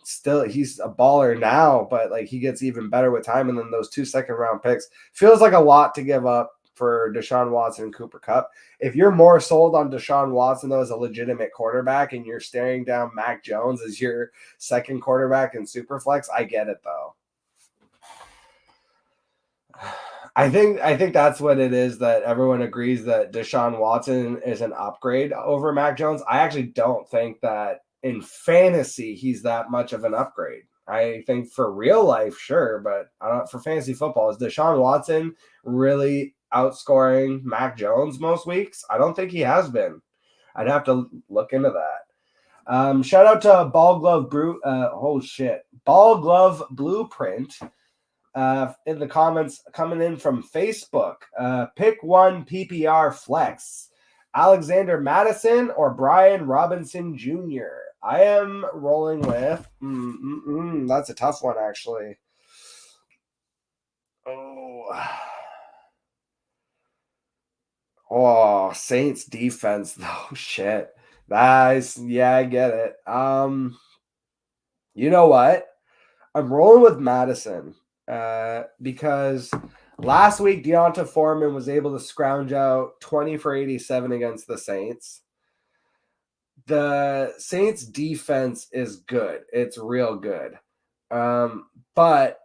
still he's a baller now, but like he gets even better with time. And then those 2 second-round picks feels like a lot to give up for Deshaun Watson and Cooper Kupp. If you're more sold on Deshaun Watson, though, as a legitimate quarterback, and you're staring down Mac Jones as your second quarterback in Superflex, I get it, though. I think that's what it is, that everyone agrees that Deshaun Watson is an upgrade over Mac Jones. I actually don't think that in fantasy he's that much of an upgrade. I think for real life, sure, but for fantasy football, is Deshaun Watson really outscoring Mac Jones most weeks? I don't think he has been. I'd have to look into that. Shout out to Ball Glove Ball Glove Blueprint in the comments coming in from Facebook. Pick one PPR flex: Alexander Madison or Brian Robinson Jr. I am rolling with that's a tough one, actually. Oh, Saints defense though. Shit. Yeah, I get it. You know what? I'm rolling with Madison because last week Deonta Foreman was able to scrounge out 20 for 87 against the Saints. The Saints defense is good. It's real good. But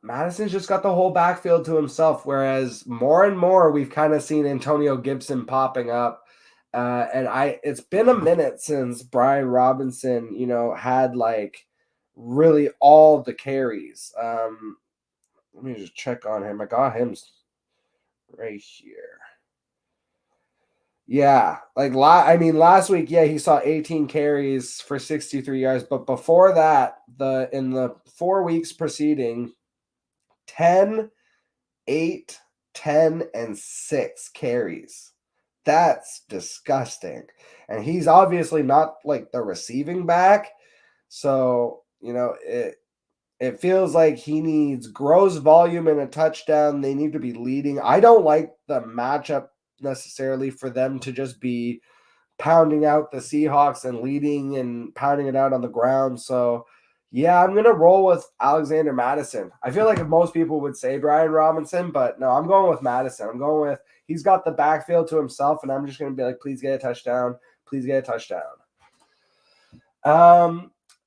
Madison's just got the whole backfield to himself, whereas more and more we've kind of seen Antonio Gibson popping up. And it's been a minute since Brian Robinson, had like really all the carries. Let me just check on him. I got him right here. Yeah, like last week, yeah, he saw 18 carries for 63 yards, but before that, in the 4 weeks preceding, 10, 8, 10, and 6 carries. That's disgusting. And he's obviously not like the receiving back. So, it feels like he needs gross volume and a touchdown. They need to be leading. I don't like the matchup necessarily for them to just be pounding out the Seahawks and leading and pounding it out on the ground. So, yeah, I'm going to roll with Alexander Madison. I feel like if most people would say Brian Robinson, but no, I'm going with Madison. He's got the backfield to himself, and I'm just going to be like, please get a touchdown. Please get a touchdown.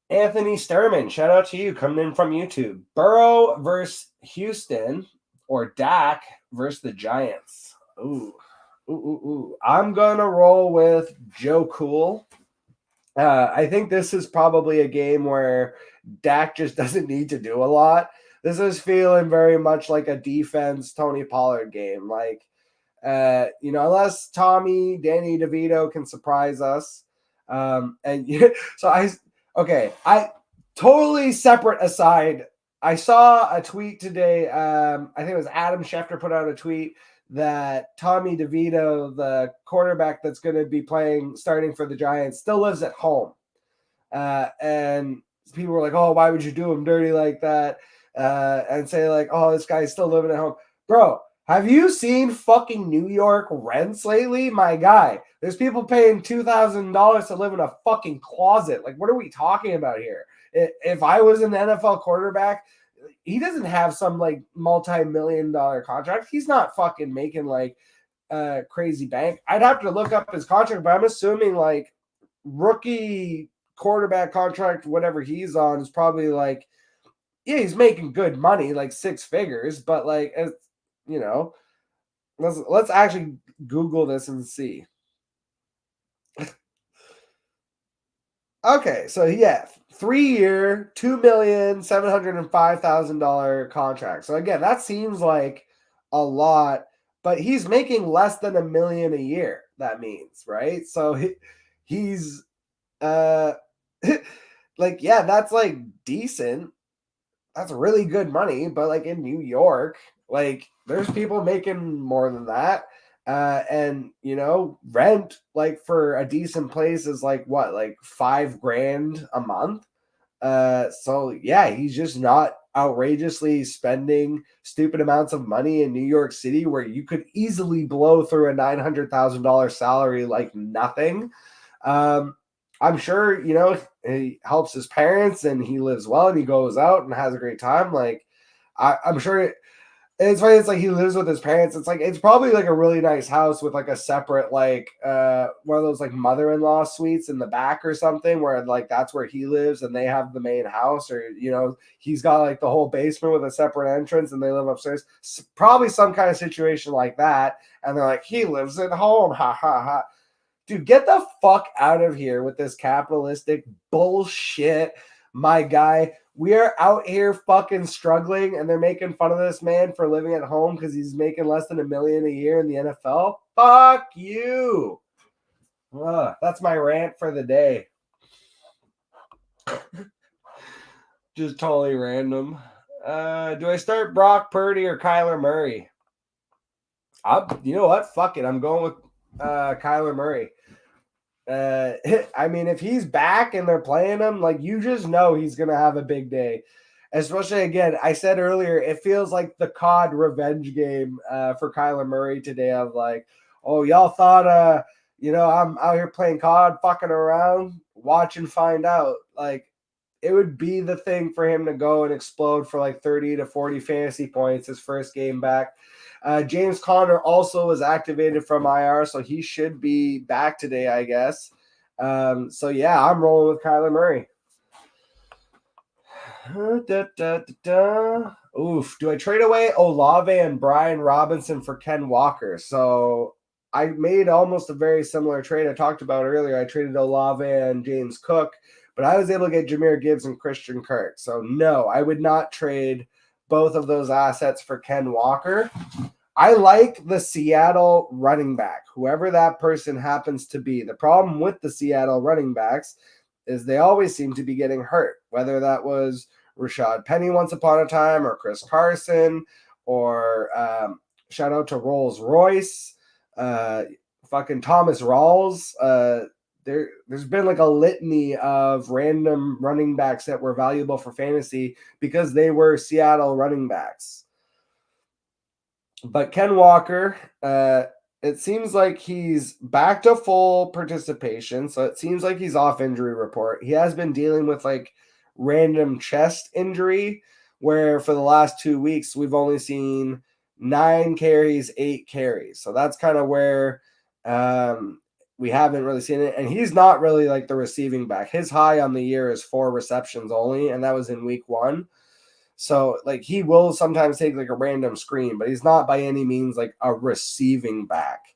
Anthony Sturman, shout out to you coming in from YouTube. Burrow versus Houston or Dak versus the Giants. Ooh. I'm going to roll with Joe Cool. I think this is probably a game where Dak just doesn't need to do a lot. This is feeling very much like a defense Tony Pollard game. Like, unless Danny DeVito can surprise us. I totally separate aside. I saw a tweet today. I think it was Adam Schefter put out a tweet that Tommy DeVito, the quarterback that's going to be starting for the Giants, still lives at home. And people were like, oh, why would you do him dirty like that? And say like, oh, this guy's still living at home. Bro, have you seen fucking New York rents lately? My guy, there's people paying $2,000 to live in a fucking closet. Like, what are we talking about here? If I was an NFL quarterback, he doesn't have some like multi-million-dollar contract. He's not fucking making like crazy bank. I'd have to look up his contract, but I'm assuming like rookie quarterback contract, whatever he's on, is probably like, yeah, he's making good money, like 6 figures, but like, as you know, let's actually Google this and see. Okay, so yeah, 3-year, $2,705,000 contract. So again, that seems like a lot, but he's making less than $1 million a year. That means, right? So he's like, yeah, that's like decent. That's really good money, but like in New York, like there's people making more than that. And you know, rent like for a decent place is like what, like $5,000 a month. So yeah, he's just not outrageously spending stupid amounts of money in New York City where you could easily blow through a $900,000 salary like nothing. I'm sure, you know, he helps his parents and he lives well and he goes out and has a great time. Like I'm sure it's funny. It's like he lives with his parents. It's like, it's probably like a really nice house with like a separate, like one of those like mother-in-law suites in the back or something where like that's where he lives and they have the main house, or, you know, he's got like the whole basement with a separate entrance and they live upstairs. Probably some kind of situation like that. And they're like, he lives at home. Ha ha ha. Dude, get the fuck out of here with this capitalistic bullshit, my guy. We are out here fucking struggling, and they're making fun of this man for living at home because he's making less than $1 million a year in the NFL. Fuck you. That's my rant for the day. Just totally random. Do I start Brock Purdy or Kyler Murray? You know what? Fuck it. I'm going with Kyler Murray. I mean, if he's back and they're playing him, like, you just know he's gonna have a big day. Especially, again, I said earlier, it feels like the COD revenge game for Kyler Murray today. Of like, oh, y'all thought you know, I'm out here playing COD, fucking around, watch and find out. Like, it would be the thing for him to go and explode for like 30 to 40 fantasy points his first game back. James Conner also was activated from IR, so he should be back today, I guess. So yeah, I'm rolling with Kyler Murray. Oof. Do I trade away Olave and Brian Robinson for Ken Walker? So I made almost a very similar trade I talked about earlier. I traded Olave and James Cook, but I was able to get Jahmyr Gibbs and Christian Kirk. So no, I would not trade both of those assets for Ken Walker. I like the Seattle running back, whoever that person happens to be. The problem with the Seattle running backs is they always seem to be getting hurt, whether that was Rashad Penny once upon a time or Chris Carson or shout out to Rolls Royce, fucking Thomas Rawls. There's been like a litany of random running backs that were valuable for fantasy because they were Seattle running backs. But Ken Walker, it seems like he's back to full participation. So it seems like he's off injury report. He has been dealing with like random chest injury where for the last 2 weeks, we've only seen 9 carries, 8 carries. So that's kind of where we haven't really seen it. And he's not really like the receiving back. His high on the year is 4 receptions only, and that was in week 1. So, like, he will sometimes take, like, a random screen, but he's not by any means, like, a receiving back.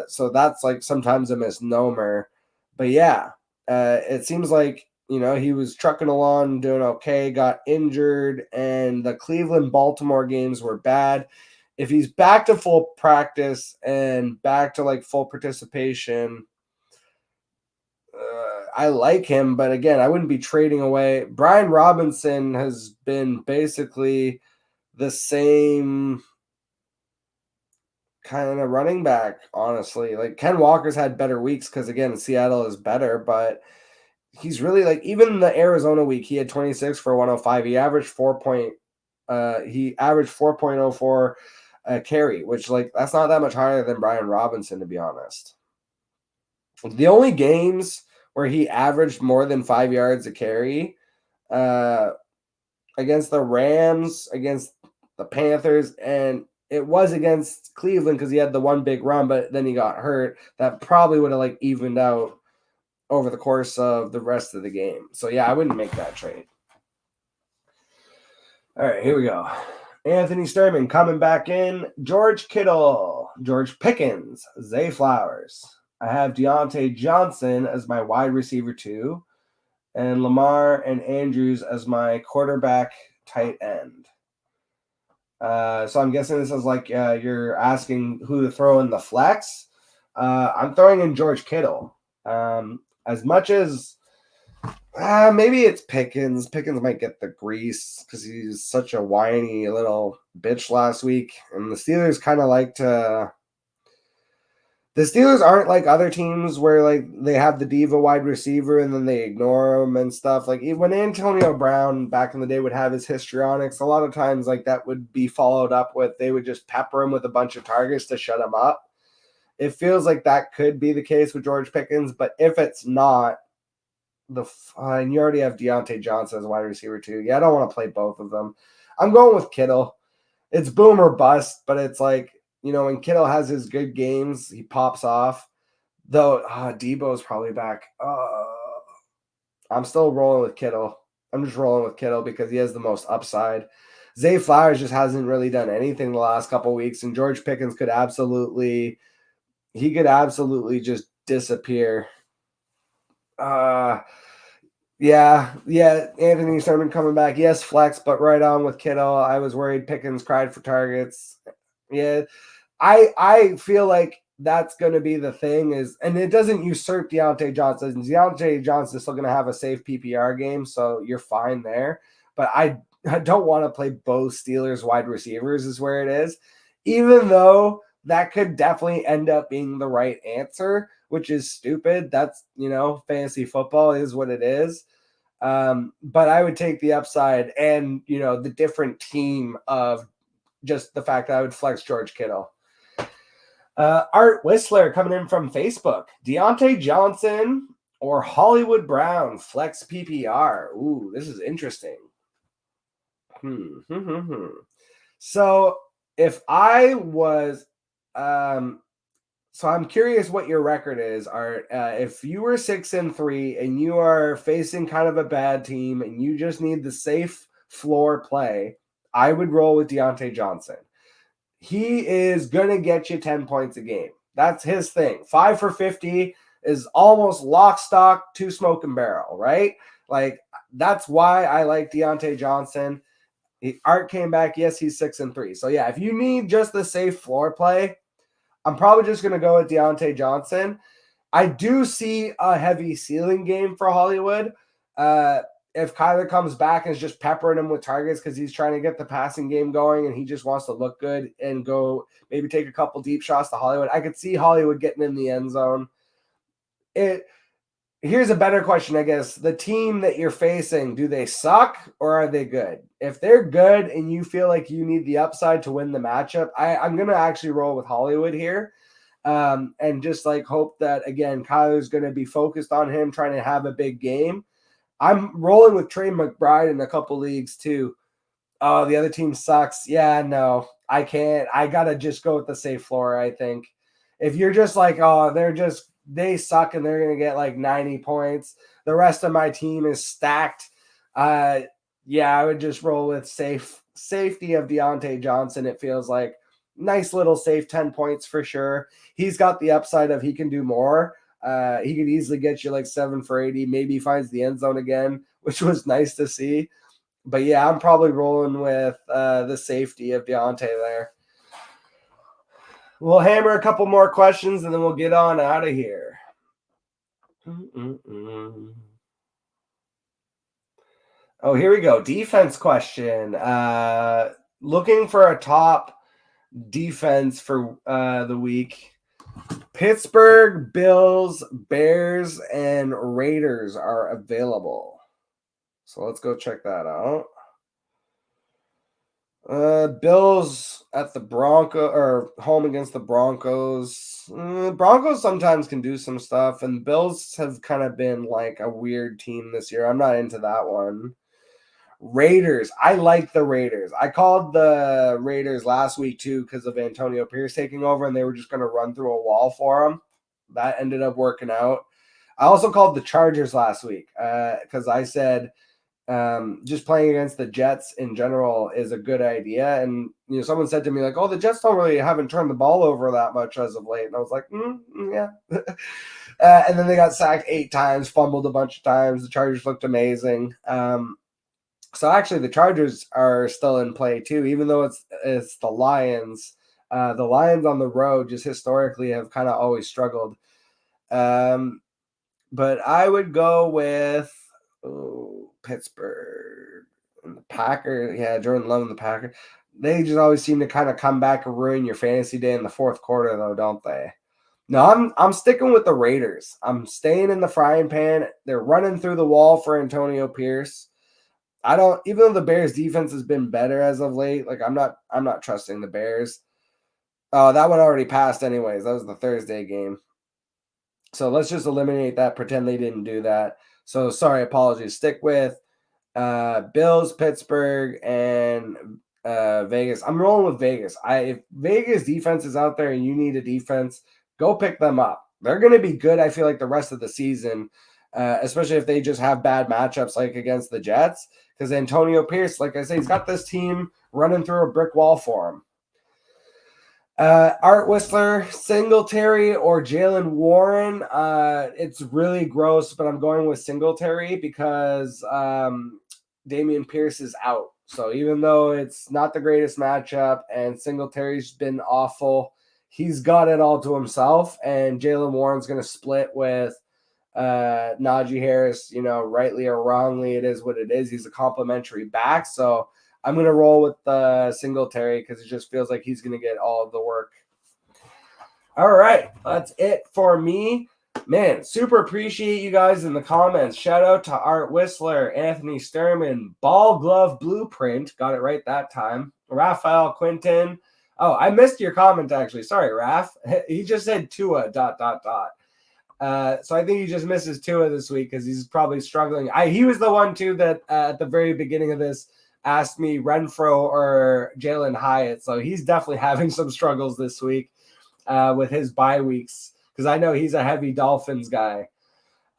So that's, like, sometimes a misnomer. But, yeah, it seems like, you know, he was trucking along, doing okay, got injured, and the Cleveland-Baltimore games were bad. If he's back to full practice and back to, like, full participation, I like him, but again, I wouldn't be trading away. Brian Robinson has been basically the same kind of running back, honestly. Like Ken Walker's had better weeks because again, Seattle is better, but he's really like even the Arizona week, he had 26 for 105. He averaged 4.04 carry, which like that's not that much higher than Brian Robinson, to be honest. The only games where he averaged more than 5 yards a carry, against the Rams, against the Panthers, and it was against Cleveland because he had the one big run, but then he got hurt. That probably would have like evened out over the course of the rest of the game. So yeah, I wouldn't make that trade. All right, here we go. Anthony Sturman coming back in. George Kittle, George Pickens, Zay Flowers. I have Deontay Johnson as my wide receiver 2, and Lamar and Andrews as my quarterback tight end. So I'm guessing this is like you're asking who to throw in the flex. I'm throwing in George Kittle. As much as maybe it's Pickens. Pickens might get the grease because he's such a whiny little bitch last week. And the Steelers kind of like to... The Steelers aren't like other teams where like they have the diva wide receiver and then they ignore him and stuff. Like when Antonio Brown back in the day would have his histrionics, a lot of times like that would be followed up with they would just pepper him with a bunch of targets to shut him up. It feels like that could be the case with George Pickens, but if it's not, and you already have Deontay Johnson as a wide receiver too. Yeah, I don't want to play both of them. I'm going with Kittle. It's boom or bust, but it's like, you know, when Kittle has his good games, he pops off. Though Debo's probably back. I'm still rolling with Kittle. I'm just rolling with Kittle because he has the most upside. Zay Flowers just hasn't really done anything the last couple of weeks, and George Pickens could absolutely just disappear. Yeah, Anthony Sherman coming back. Yes, flex, but right on with Kittle. I was worried Pickens cried for targets. Yeah, I feel like that's going to be the thing and it doesn't usurp Deontay Johnson. Deontay Johnson is still going to have a safe PPR game, so you're fine there. But I don't want to play both Steelers wide receivers is where it is, even though that could definitely end up being the right answer, which is stupid. That's, fantasy football is what it is. But I would take the upside and, the different team of just the fact that I would flex George Kittle. Art Whistler coming in from Facebook. Deontay Johnson or Hollywood Brown flex PPR. Ooh, this is interesting. So if I was, so I'm curious what your record is, Art. If you were 6-3 and you are facing kind of a bad team and you just need the safe floor play, I would roll with Deontay Johnson. He is going to get you 10 points a game. That's his thing. 5 for 50 is almost lock, stock, 2 smoke and barrel, right? Like, that's why I like Deontay Johnson. Art came back. Yes, he's 6-3. So, yeah, if you need just the safe floor play, I'm probably just going to go with Deontay Johnson. I do see a heavy ceiling game for Hollywood. If Kyler comes back and is just peppering him with targets because he's trying to get the passing game going and he just wants to look good and go maybe take a couple deep shots to Hollywood, I could see Hollywood getting in the end zone. Here's a better question, I guess. The team that you're facing, do they suck or are they good? If they're good and you feel like you need the upside to win the matchup, I'm going to actually roll with Hollywood here. And just like hope that, again, Kyler's going to be focused on him trying to have a big game. I'm rolling with Trey McBride in a couple leagues too. Oh, the other team sucks. Yeah, no, I can't. I got to just go with the safe floor, I think. If you're just like, oh, they suck and they're going to get like 90 points, the rest of my team is stacked. I would just roll with safety of Deontay Johnson. It feels like nice little safe 10 points for sure. He's got the upside of he can do more. He could easily get you like 7 for 80. Maybe he finds the end zone again, which was nice to see. But yeah, I'm probably rolling with the safety of Deontay there. We'll hammer a couple more questions and then we'll get on out of here. Oh, here we go. Defense question. Looking for a top defense for the week. Pittsburgh, Bills, Bears, and Raiders are available. So let's go check that out. Bills at the or home against the Broncos. Broncos sometimes can do some stuff, and Bills have kind of been like a weird team this year. I'm not into that one. Raiders. I like the Raiders. I called the Raiders last week too because of Antonio Pierce taking over, and they were just going to run through a wall for them. That ended up working out. I also called the Chargers last week because I said just playing against the Jets in general is a good idea. And someone said to me like, "Oh, the Jets haven't turned the ball over that much as of late," and I was like, "Yeah." And then they got sacked 8 times, fumbled a bunch of times. The Chargers looked amazing. So actually, the Chargers are still in play too, even though it's the Lions. The Lions on the road just historically have kind of always struggled. But I would go with Pittsburgh and the Packers. Yeah, Jordan Love and the Packers. They just always seem to kind of come back and ruin your fantasy day in the fourth quarter, though, don't they? No, I'm sticking with the Raiders. I'm staying in the frying pan. They're running through the wall for Antonio Pierce. Even though the Bears defense has been better as of late, like I'm not trusting the Bears. That one already passed anyways. That was the Thursday game. So let's just eliminate that, pretend they didn't do that. So sorry, apologies. Stick with Bills, Pittsburgh, and Vegas. I'm rolling with Vegas. If Vegas defense is out there and you need a defense, go pick them up. They're going to be good, I feel like, the rest of the season, especially if they just have bad matchups like against the Jets. Because Antonio Pierce, like I say, he's got this team running through a brick wall for him. Art Whistler, Singletary, or Jalen Warren. It's really gross, but I'm going with Singletary because Damian Pierce is out. So even though it's not the greatest matchup and Singletary's been awful, he's got it all to himself. And Jalen Warren's going to split with Najee Harris, rightly or wrongly, it is what it is. He's a complimentary back. So I'm going to roll with the Singletary because it just feels like he's going to get all of the work. All right. That's it for me. Man, super appreciate you guys in the comments. Shout out to Art Whistler, Anthony Sturman, Ball Glove Blueprint. Got it right that time. Raphael Quinton. Oh, I missed your comment, actually. Sorry, Raph. He just said Tua, ... So I think he just misses Tua this week because he's probably struggling. He was the one, too, that at the very beginning of this asked me Renfro or Jalen Hyatt. So he's definitely having some struggles this week with his bye weeks because I know he's a heavy Dolphins guy.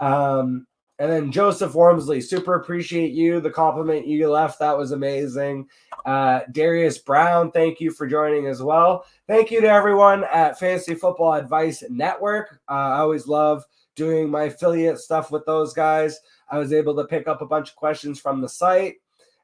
And then Joseph Wormsley, super appreciate you. The compliment you left, that was amazing. Darius Brown, thank you for joining as well. Thank you to everyone at Fantasy Football Advice Network. I always love doing my affiliate stuff with those guys. I was able to pick up a bunch of questions from the site.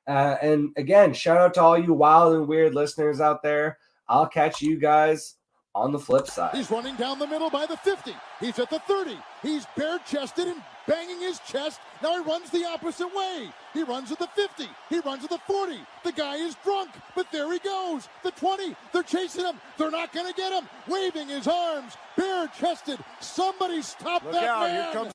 And again, shout out to all you wild and weird listeners out there. I'll catch you guys on the flip side. He's running down the middle by the 50. He's at the 30. He's bare-chested and banging his chest. Now he runs the opposite way. He runs at the 50. He runs at the 40. The guy is drunk, but there he goes. The 20. They're chasing him. They're not going to get him. Waving his arms, bare-chested. Somebody stop that man. Here comes